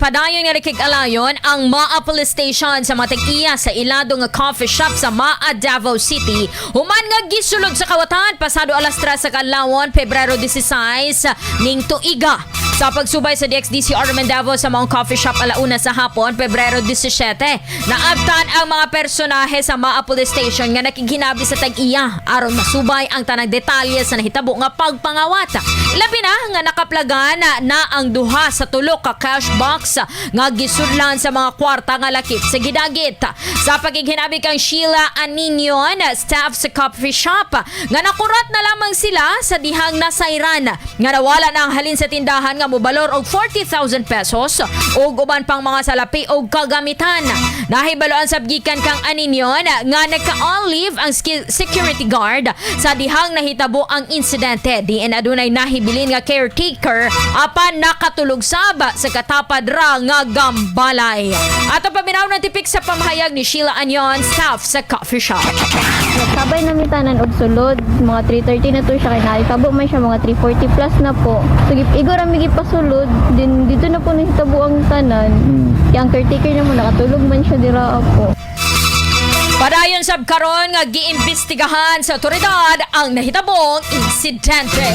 Padayon nga nakig alayon ang Maa Police Station sa mga tag-iya sa ilado nga coffee shop sa Maa Davao City. Human nga gisulod sa kawatan pasado alas 3 sa kadlawon, Pebrero 16 ning tuiga. Sa pagsubay sa DXDC Davao sa mga coffee shop alauna sa hapon, Pebrero 17, naabtan ang mga personahe sa Maa Police Station nga nakiginabi sa tag-iya aron masubay ang tanang detalye sa nahitabo nga pagpangawat. Labi na nga nakaplagan na ang duha sa tulo ka cash box nga gisudlan sa mga kwarta nga lakip sa gidagit. Sa pagiginabi kang Sheila Aninyon, staff sa coffee shop, nga nakurat na lamang sila sa dihang nasayran nga nawala na ang halin sa tindahan nga mobalor og 40,000 pesos ug uban pang mga salapi og kagamitan. Nahibaloan sab gikan kang Aninyon nga nagka-on leave ang security guard sa dihang nahitabo ang insidente. Diin adunay nahibilin nga caretaker apan nakatulog sab sa katapad nga gambalay. Ato paminaw ng tipik sa pamahayag ni Sheila Anyon, staff sa coffee shop. Sabay namin tanan og sulod, mga 3:30 na to siya kay naitabo man siya mga 3:40 plus na po. So igor ang gipasulod, din dito na po nahitabo ang tanan. Kaya ang caretaker na mo nakatulog man siya dira po. Padayon sab karon nga giimbestigahan sa otoridad ang nahitabong insidente.